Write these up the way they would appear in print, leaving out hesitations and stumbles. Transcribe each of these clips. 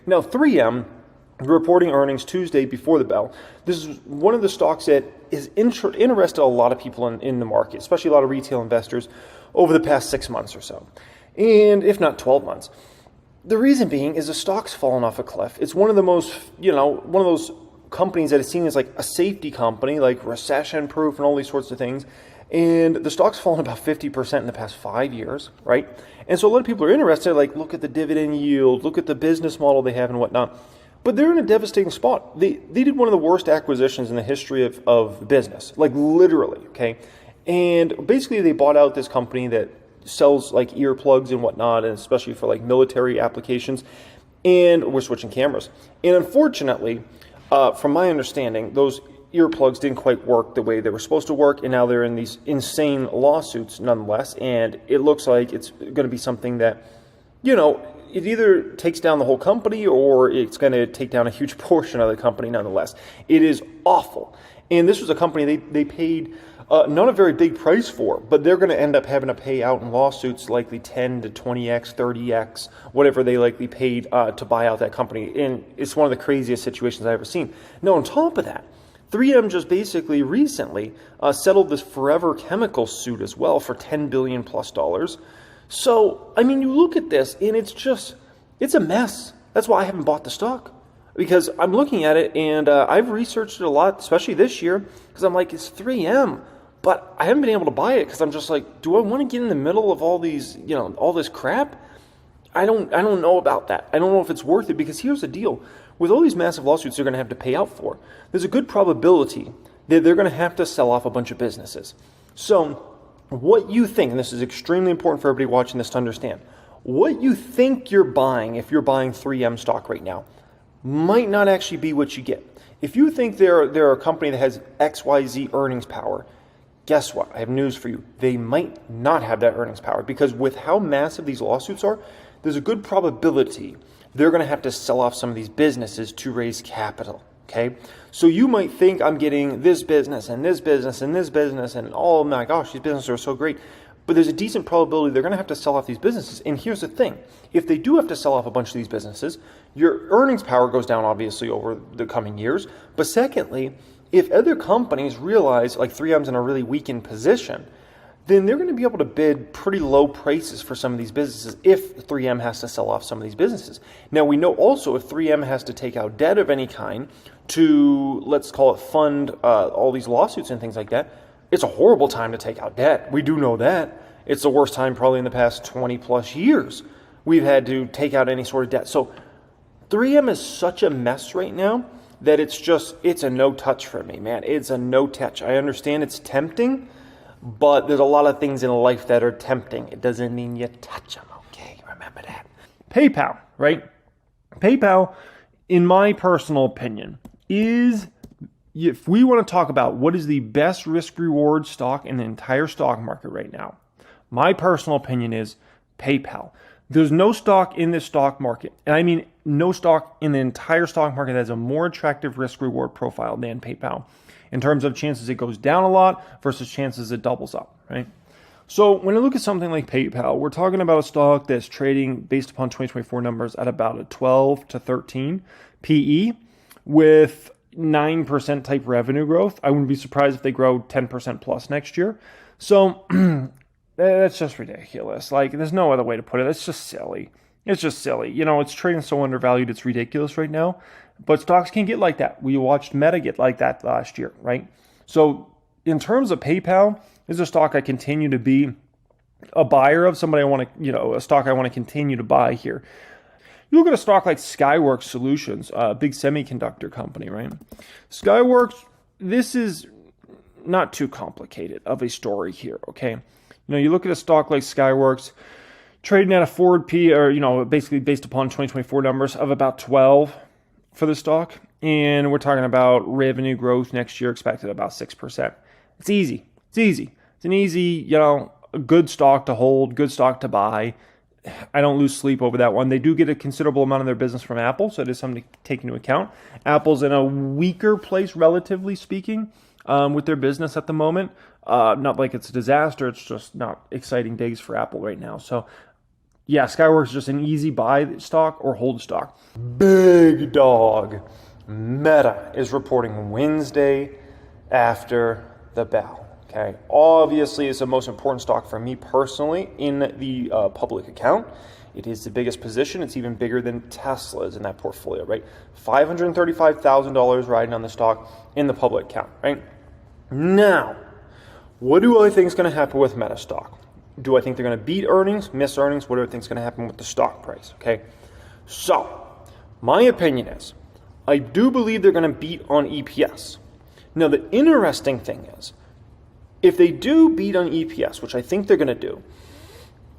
Now, 3M reporting earnings Tuesday before the bell. This is one of the stocks that is interested a lot of people in the market, especially a lot of retail investors over the past 6 months or so, and if not 12 months. The reason being is the stock's fallen off a cliff. It's one of the most, one of those companies that is seen as like a safety company, like recession proof and all these sorts of things. And the stock's fallen about 50% in the past 5 years, right? And so a lot of people are interested, like look at the dividend yield, look at the business model they have and whatnot. But they're in a devastating spot. They did one of the worst acquisitions in the history of business, like literally, okay? And basically they bought out this company that sells like earplugs and whatnot, and especially for like military applications, and we're switching cameras. And unfortunately, from my understanding, those earplugs didn't quite work the way they were supposed to work, and now they're in these insane lawsuits nonetheless, and it looks like it's going to be something that, it either takes down the whole company or it's going to take down a huge portion of the company nonetheless. It is awful. And this was a company they paid not a very big price for, but they're going to end up having to pay out in lawsuits likely 10 to 20x, 30x, whatever they likely paid to buy out that company. And it's one of the craziest situations I've ever seen. Now, on top of that, 3M just basically recently settled this Forever Chemicals suit as well for $10 billion plus. So, I mean, you look at this and it's a mess. That's why I haven't bought the stock, because I'm looking at it and I've researched it a lot, especially this year, because I'm like, it's 3M, but I haven't been able to buy it because I'm just like, do I want to get in the middle of all these, all this crap? I don't know about that. I don't know if it's worth it, because here's the deal. With all these massive lawsuits they're going to have to pay out for, there's a good probability that they're going to have to sell off a bunch of businesses. So what you think, and this is extremely important for everybody watching this to understand, what you think you're buying if you're buying 3M stock right now might not actually be what you get. If you think they're a company that has XYZ earnings power, guess what? I have news for you. They might not have that earnings power, because with how massive these lawsuits are, there's a good probability they're going to have to sell off some of these businesses to raise capital, okay? So you might think I'm getting this business and this business and this business and oh my gosh, these businesses are so great. But there's a decent probability they're going to have to sell off these businesses. And here's the thing. If they do have to sell off a bunch of these businesses, your earnings power goes down obviously over the coming years. But secondly, if other companies realize like 3M's in a really weakened position, then they're going to be able to bid pretty low prices for some of these businesses if 3M has to sell off some of these businesses. Now, we know also if 3M has to take out debt of any kind to, let's call it, fund all these lawsuits and things like that, it's a horrible time to take out debt. We do know that. It's the worst time probably in the past 20 plus years we've had to take out any sort of debt. So 3M is such a mess right now that it's a no touch for me, man. It's a no touch. I understand it's tempting, but there's a lot of things in life that are tempting. It doesn't mean you touch them, okay? Remember that. PayPal, right? PayPal, in my personal opinion, is, if we want to talk about what is the best risk-reward stock in the entire stock market right now, my personal opinion is PayPal. There's no stock in this stock market, and I mean no stock in the entire stock market that has a more attractive risk-reward profile than PayPal, in terms of chances it goes down a lot versus chances it doubles up, right? So when I look at something like PayPal, we're talking about a stock that's trading based upon 2024 numbers at about a 12 to 13 PE with 9% type revenue growth. I wouldn't be surprised if they grow 10% plus next year. So that's just ridiculous. Like, there's no other way to put it. It's just silly. It's just silly. It's trading so undervalued, it's ridiculous right now. But stocks can get like that. We watched Meta get like that last year, right? So in terms of PayPal, this is a stock I continue to be a buyer of, somebody I want to, a stock I want to continue to buy here. You look at a stock like Skyworks Solutions, a big semiconductor company, right? Skyworks, this is not too complicated of a story here, okay? You look at a stock like Skyworks, trading at a forward P, or, basically based upon 2024 numbers of about 12 for the stock. And we're talking about revenue growth next year expected about 6%. It's easy. It's an easy, a good stock to hold, good stock to buy. I don't lose sleep over that one. They do get a considerable amount of their business from Apple, so it is something to take into account. Apple's in a weaker place, relatively speaking, with their business at the moment. Not like it's a disaster. It's just not exciting days for Apple right now. So Yeah, Skyworks is just an easy buy stock or hold stock. Big dog. Meta is reporting Wednesday after the bell. Okay, obviously it's the most important stock for me personally in the public account. It is the biggest position. It's even bigger than Tesla's in that portfolio, right? $535,000 riding on the stock in the public account, right? Now, what do I think is going to happen with Meta stock? Do I think they're going to beat earnings, miss earnings? What do I think is going to happen with the stock price? Okay, so my opinion is I do believe they're going to beat on EPS. Now, the interesting thing is, if they do beat on EPS, which I think they're going to do,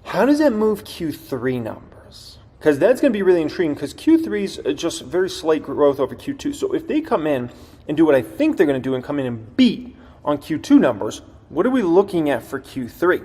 how does that move Q3 numbers? Because that's going to be really intriguing, because Q3 is just very slight growth over Q2. So if they come in and do what I think they're going to do and come in and beat on Q2 numbers, what are we looking at for Q3,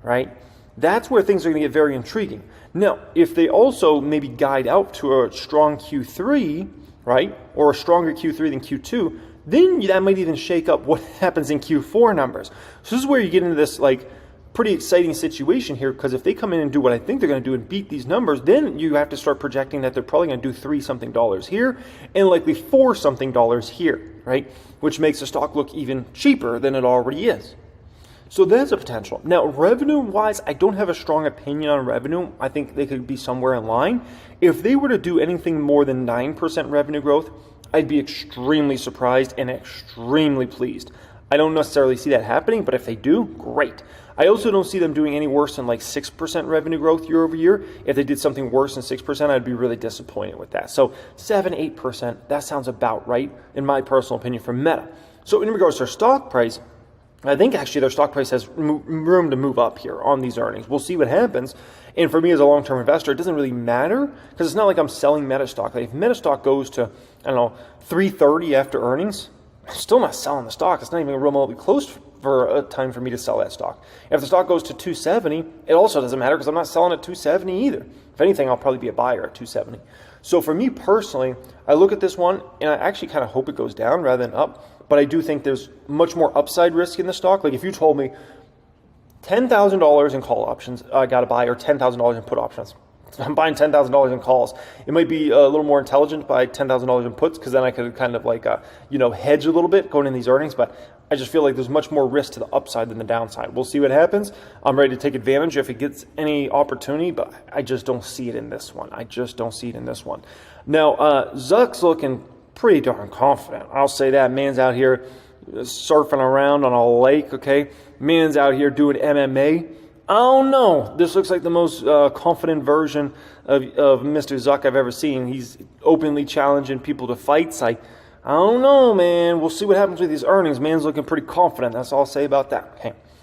right? That's where things are going to get very intriguing. Now, if they also maybe guide out to a strong Q3, right, or a stronger Q3 than Q2, then that might even shake up what happens in Q4 numbers. So this is where you get into this like pretty exciting situation here, because if they come in and do what I think they're going to do and beat these numbers, then you have to start projecting that they're probably going to do $3 something here and likely $4 something here, right? Which makes the stock look even cheaper than it already is. So that's a potential. Now, revenue-wise, I don't have a strong opinion on revenue. I think they could be somewhere in line. If they were to do anything more than 9% revenue growth, I'd be extremely surprised and extremely pleased. I don't necessarily see that happening, but if they do, great. I also don't see them doing any worse than like 6% revenue growth year over year. If they did something worse than 6%, I'd be really disappointed with that. So 7, 8%, that sounds about right, in my personal opinion, for Meta. So in regards to their stock price, I think actually their stock price has room to move up here on these earnings. We'll see what happens. And for me as a long-term investor, it doesn't really matter, because it's not like I'm selling Meta stock. Like if Meta stock goes to, I don't know, 330 after earnings, I'm still not selling the stock. It's not even remotely close for a time for me to sell that stock. If the stock goes to 270, it also doesn't matter, because I'm not selling at 270 either. If anything, I'll probably be a buyer at 270. So for me personally, I look at this one and I actually kind of hope it goes down rather than up. But I do think there's much more upside risk in the stock. Like if you told me $10,000 in call options I got to buy, or $10,000 in put options, I'm buying $10,000 in calls. It might be a little more intelligent to buy $10,000 in puts, because then I could kind of like hedge a little bit going in these earnings. But I just feel like there's much more risk to the upside than the downside. We'll see what happens. I'm ready to take advantage if it gets any opportunity, but I just don't see it in this one. Now, Zuck's looking pretty darn confident. I'll say that. Man's out here surfing around on a lake, okay? Man's out here doing MMA. I don't know. This looks like the most confident version of Mr. Zuck I've ever seen. He's openly challenging people to fights. I don't know, man. We'll see what happens with these earnings. Man's looking pretty confident. That's all I'll say about that. Okay.